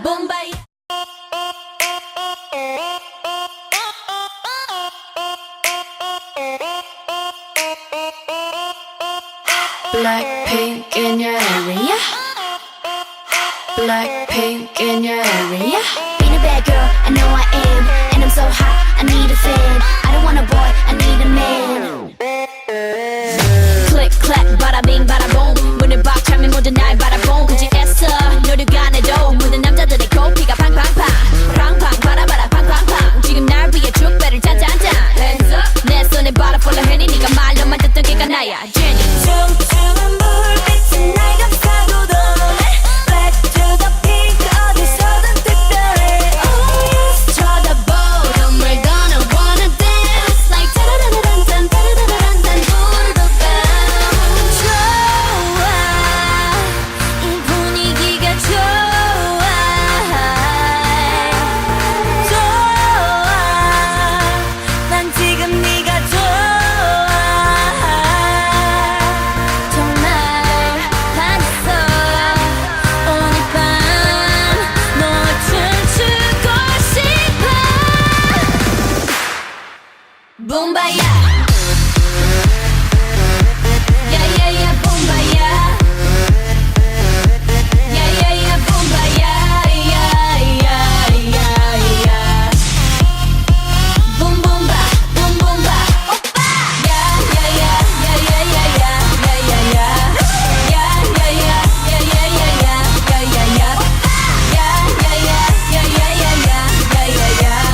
Boombayah. Blackpink in your area. Blackpink in your area. Being a bad girl, I know I am. And I'm so hot, I need a fan. I don't want a boy, I need a man. Click clack bada bing bada boom. 문을 박차면 모두 날 바라본 굳이 애써 노력 안 해도 모든 남자들의 코피가 팡팡팡 팡팡 바라바라 팡팡팡 지금 날 위해 축배를 짠짠짠 Hands up 내 손에 바라 폴라 해니 네가 말로만 듣던 걔가 나야 제니 춤추는 불빛은 날 감싸고 도네. Black to the pink 어디서든 특별해. Oh yes. 쳐다보던 we're gonna wanna dance like 따라라란딴 따라라란딴 부르르밤 좋아, 이 분위기가 좋아. 좋아, 난 지금 네가 좋아. 정말 반했어. 오늘 밤 너와 춤추고 싶어. Boombayah Yeah yeah yeah Boombayah Yeah yeah yeah Boombayah Yeah yeah yeah yeah Boom boom ba boom boom ba Oppa Yeah yeah yeah yeah yeah yeah yeah yeah yeah yeah Yeah yeah yeah yeah yeah yeah yeah yeah yeah yeah Yeah yeah yeah yeah yeah yeah yeah yeah yeah yeah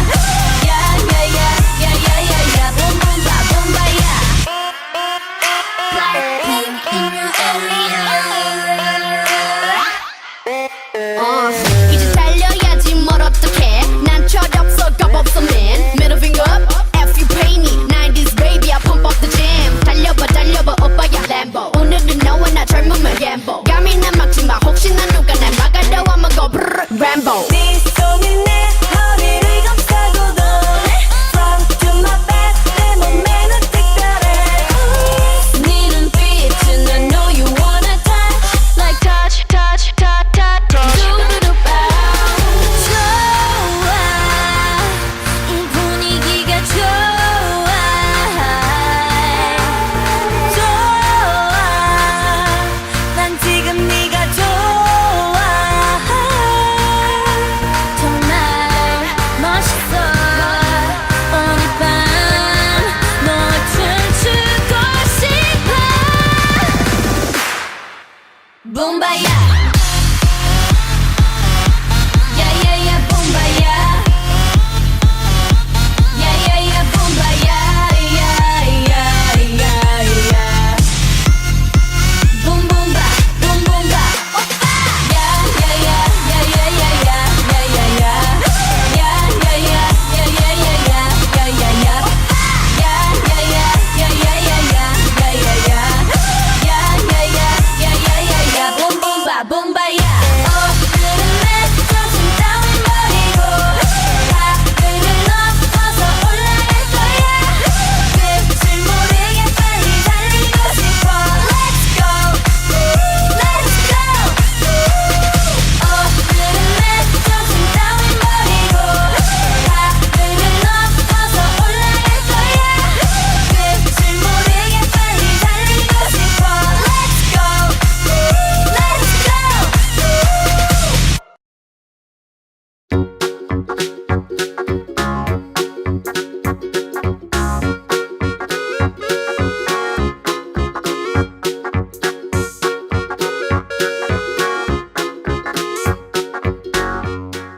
Yeah yeah yeah yeah yeah yeah yeah Boom boom ba Boombayah Blackpink in your area. 이제 달려야지 뭘 어떡해 난 철없어 겁없어 man Middle finger up F you pay me 90s baby I pump up the jam 달려봐 달려봐 오빠야 Lambo 오늘은 너와 나 젊으면 gamble 감히 난 막지마 혹시나 누가 날 막아도 I'ma go brrr Rambo 네 손이 내 허리를 감싸고 도네. Front to my back 내 몸매는 특별해. 네 눈빛은 I know you wanna touch Like touch touch touch touch 두루루밤 좋아, 이 분위기가 좋아. 좋아, 난 지금 네가 좋아. 정말 멋있어. 오늘 밤 너와 춤추고 싶어. Boombayah Yeah yeah yeah Boombayah Yeah yeah yeah Boombayah Yeah yeah yeah yeah Boom boom ba boom boom ba Oppa Yeah yeah yeah yeah yeah yeah yeah yeah yeah yeah Yeah yeah yeah yeah yeah yeah yeah yeah yeah yeah Yeah yeah yeah yeah yeah yeah yeah yeah yeah yeah Yeah yeah yeah yeah yeah yeah yeah Boom boom ba boom ba